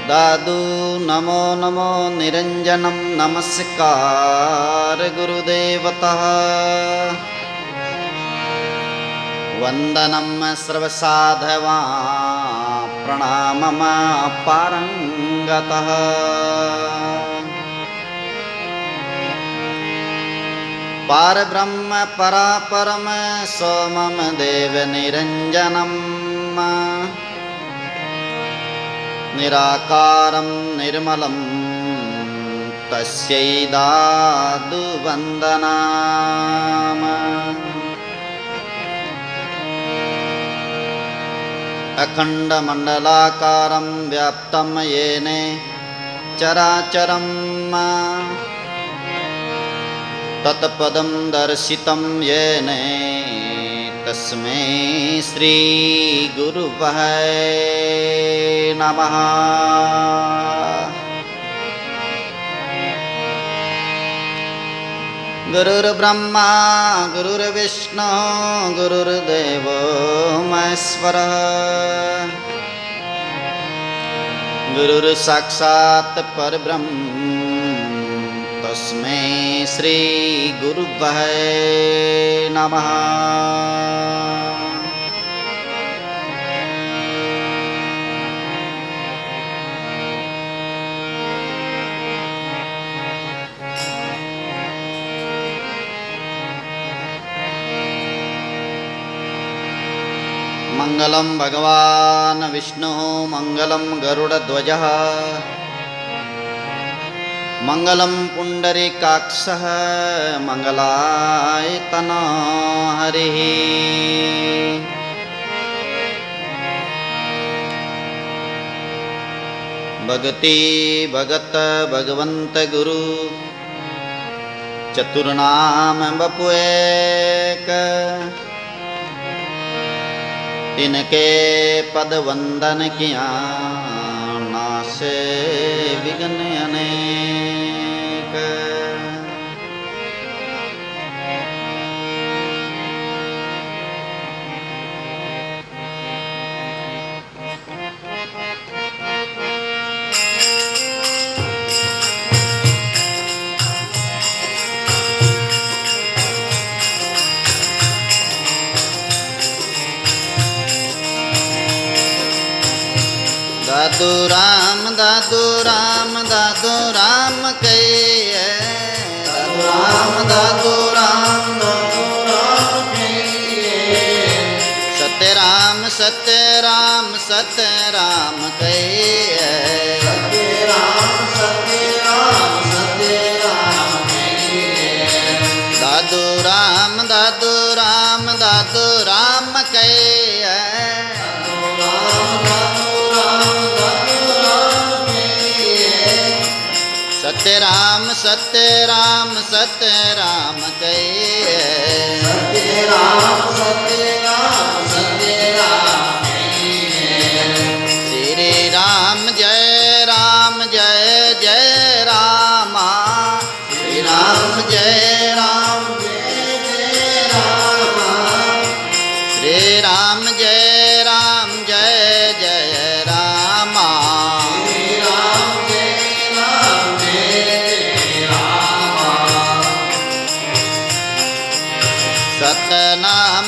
दादू नमो नमो निरंजनम नमस्कार गुरुदेवतः वंदनम सर्वसाधवा प्रणामम पारंगतः पारब्रह्म परापरम सोमम देव निरंजनम निराकारं निर्मलं तस्यै दादु वन्दनाम अखण्डमण्डलाकारं व्याप्तं येन चराचरं तत्पदं दर्शितं येन तस्मै श्री गुरुवै नमः। गुरुर्ब्रह्मा गुरुर्विष्णु गुरुर्देवो महेश्वरः गुरुर्साक्षात् परब्रह्म तस्मै श्री गुरुवै नमः। मंगलम भगवान विष्णु मंगलम गरुड़ध्वजः मंगलम पुंडरीकाक्षः मंगलायतनो हरिः। भगति भगत भगवंत गुरु चतुर्नाम बपु एक इनके पद वंदन किया नासे विघ्न अनेक। दादू राम दादू राम दादू राम कहिए दादू राम दादू राम दादू राम कहिए सत्य राम सत्य राम सत्य राम कहिए सत्य राम सत्य राम सत्य राम कहिए दादू राम दादू राम दादू राम कहिए सत्य राम सत्य राम सत्य राम कहिए सत्य राम सत्य राम सत्य राम कहिए श्री राम जय जय राम श्री राम जय राम श्री राम जय राम सतनाम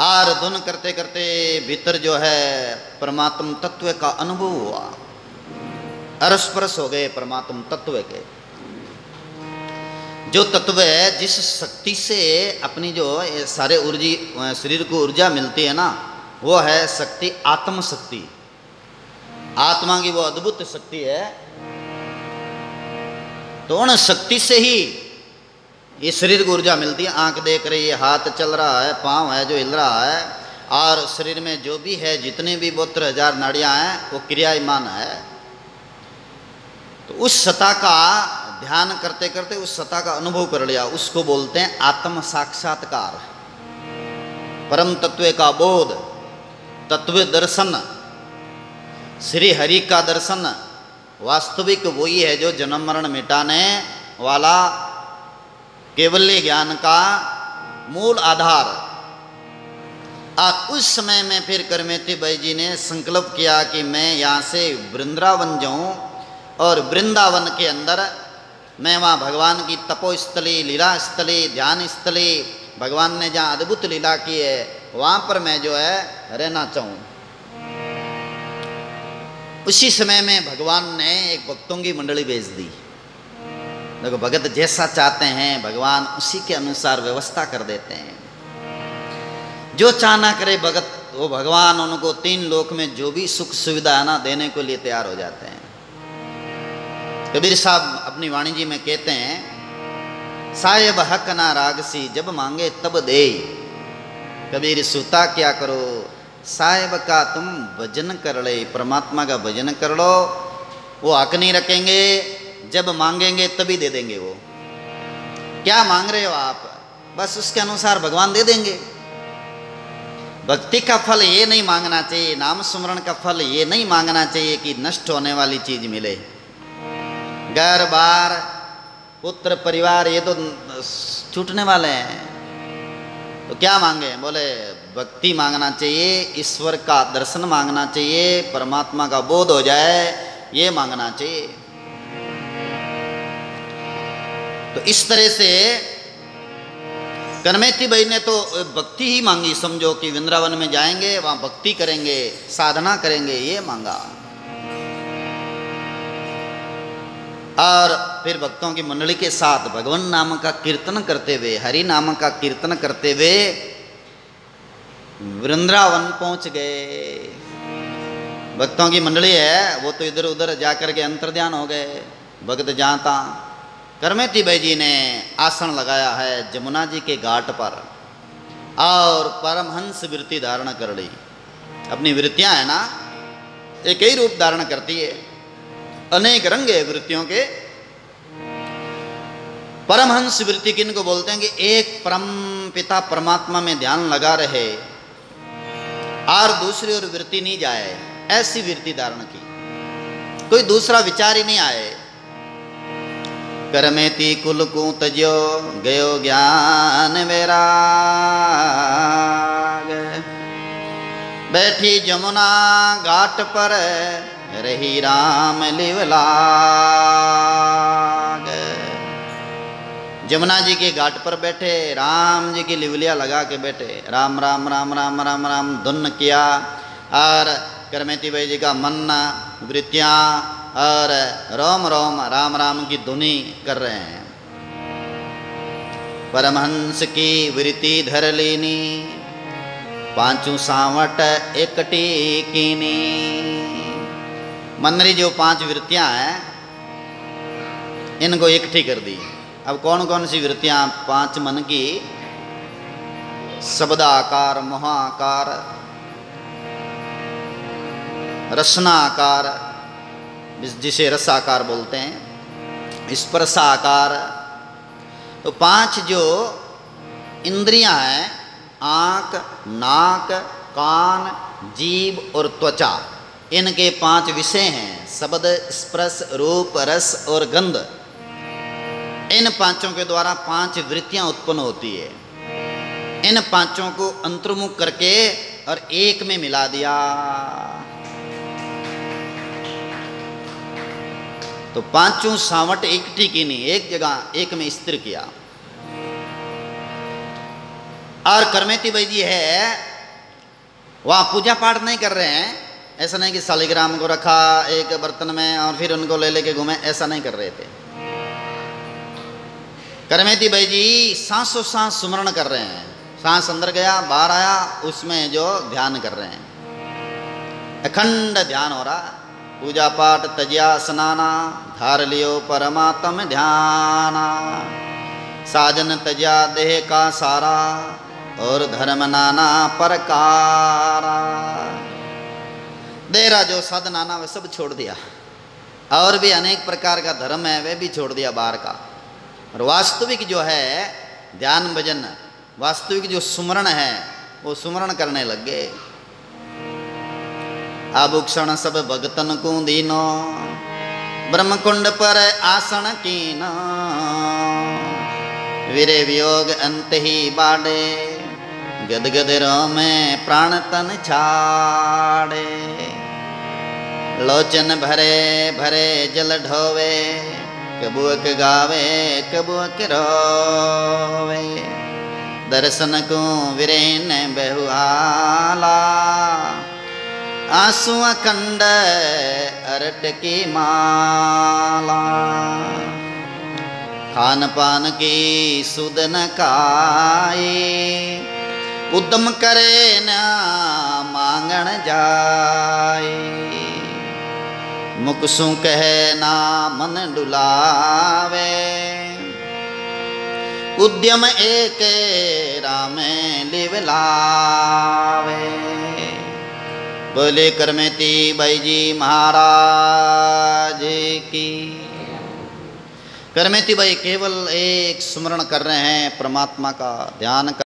और धुन करते करते भीतर जो है परमात्म तत्व का अनुभव हुआ, अरसपरस हो गए परमात्म तत्व के। जो तत्व है, जिस शक्ति से अपनी जो सारे शरीर को ऊर्जा मिलती है ना, वो है शक्ति आत्म शक्ति। आत्मा की वो अद्भुत शक्ति है। तो उन शक्ति से ही ये शरीर को ऊर्जा मिलती है। आंख देख रही है, हाथ चल रहा है, पांव है जो हिल रहा है, और शरीर में जो भी है, जितने भी 72,000 नाड़ियां हैं, वो क्रियामान है। तो उस सत्ता का ध्यान करते करते उस सत्ता का अनुभव कर लिया, उसको बोलते हैं आत्म साक्षात्कार, परम तत्व का बोध, तत्व दर्शन, श्री हरि का दर्शन। वास्तविक वही है जो जन्म मरण मिटाने वाला केवल्य ज्ञान का मूल आधार। और उस समय में फिर करमेती बाई जी ने संकल्प किया कि मैं यहाँ से वृंदावन जाऊँ, और वृंदावन के अंदर मैं वहाँ भगवान की तपोस्थली, लीला स्थली, ध्यान स्थली, भगवान ने जहाँ अद्भुत लीला की है, वहाँ पर मैं जो है रहना चाहूँ। उसी समय में भगवान ने एक भक्तों की मंडली भेज दी। देखो, भगत जैसा चाहते हैं भगवान उसी के अनुसार व्यवस्था कर देते हैं। जो चाहना करे भगत, वो भगवान उनको 3 लोक में जो भी सुख सुविधा है ना, देने के लिए तैयार हो जाते हैं। कबीर साहब अपनी वाणी जी में कहते हैं, साहेब हक ना रागसी, जब मांगे तब दे। कबीर सूता क्या करो, साहेब का तुम भजन कर ले, परमात्मा का भजन कर लो, वो हक नहीं रखेंगे, जब मांगेंगे तभी दे देंगे। वो क्या मांग रहे हो आप, बस उसके अनुसार भगवान दे देंगे। भक्ति का फल ये नहीं मांगना चाहिए, नाम सुमरण का फल ये नहीं मांगना चाहिए कि नष्ट होने वाली चीज मिले। घर बार पुत्र परिवार ये तो छूटने वाले हैं, तो क्या मांगे, बोले भक्ति मांगना चाहिए, ईश्वर का दर्शन मांगना चाहिए, परमात्मा का बोध हो जाए, ये मांगना चाहिए। तो इस तरह से करमेती बाई ने तो भक्ति ही मांगी, समझो कि वृंदावन में जाएंगे, वहां भक्ति करेंगे, साधना करेंगे, ये मांगा। और फिर भक्तों की मंडली के साथ भगवान नाम का कीर्तन करते हुए, हरि नाम का कीर्तन करते हुए वृंदावन पहुंच गए। भक्तों की मंडली है, वो तो इधर उधर जाकर के अंतर्ध्यान हो गए, भक्त जाता। करमेती बाई जी ने आसन लगाया है जमुना जी के घाट पर, और परमहंस वृत्ति धारण कर ली। अपनी वृत्तियां है ना, एक ही रूप धारण करती है, अनेक रंग है वृत्तियों के। परमहंस वृत्ति किनको बोलते हैं कि एक परम पिता परमात्मा में ध्यान लगा रहे और दूसरी ओर वृत्ति नहीं जाए, ऐसी वृत्ति धारण की, कोई दूसरा विचार ही नहीं आए। करमेती कुल को तजो गयो ज्ञान वैराग, बैठी जमुना घाट पर रही राम लिवलाग। जमुना जी के घाट पर बैठे राम जी की लिवलिया लगा के बैठे, राम राम राम राम राम राम धुन किया। और करमेती बाई जी का मन, वृत्तियाँ और रोम रोम राम राम की धुनी कर रहे हैं। परमहंस की वृत्ति धर लीनी, पांचों सावट एकटी कीनी। मनरी जो 5 वृत्तियां हैं, इनको इकट्ठी कर दी। अब कौन कौन सी वृत्तियां 5 मन की, शब्दाकार, मोहाकार, रसनाकार जिसे रसाकार बोलते हैं, स्पर्शाकार। तो 5 जो इंद्रियां हैं, आँख, नाक, कान, जीभ और त्वचा, इनके 5 विषय हैं, शब्द, स्पर्श, रूप, रस और गंध। इन 5 के द्वारा 5 वृत्तियां उत्पन्न होती है। इन 5 को अंतर्मुख करके और एक में मिला दिया। तो 5 सावट एकठी की नहीं, एक जगह एक में स्थिर किया। और करमेती भाई जी है वह पूजा पाठ नहीं कर रहे हैं। ऐसा नहीं कि शालिग्राम को रखा एक बर्तन में और फिर उनको ले लेके घूमे, ऐसा नहीं कर रहे थे। करमेती भाई जी सांसों सांस सुमरण कर रहे हैं। सांस अंदर गया बाहर आया, उसमें जो ध्यान कर रहे हैं, अखंड ध्यान हो रहा। पूजा पाठ तजिया स्नाना, धार लियो परमात्म ध्याना। साजन तजिया देह का सारा, और धर्म नाना प्रकारा। देरा जो साध नाना वे सब छोड़ दिया, और भी अनेक प्रकार का धर्म है वे भी छोड़ दिया बाहर का। और वास्तविक जो है ध्यान भजन, वास्तविक जो सुमरण है वो सुमरण करने लग गए। आभूषण सब भगतन को दीनो, ब्रह्मकुंड पर आसन कीना। वीरे वियोग अंत ही बाड़े, गदगद में प्राण तन छाड़े। लोचन भरे भरे जल ढोवे, कबूक गावे कबूक रोवे। दर्शन को वीरेन बहुआला, आंसू अखंड अरट की माला। खान पान की सुध न खाए, उद्यम करे न मांगण जाए। मुख सु कहे ना मन डुलावे, उद्यम एक राम लिवलावे। बोले करमेती भाई जी महाराज की। करमेती भाई केवल एक स्मरण कर रहे हैं, परमात्मा का ध्यान कर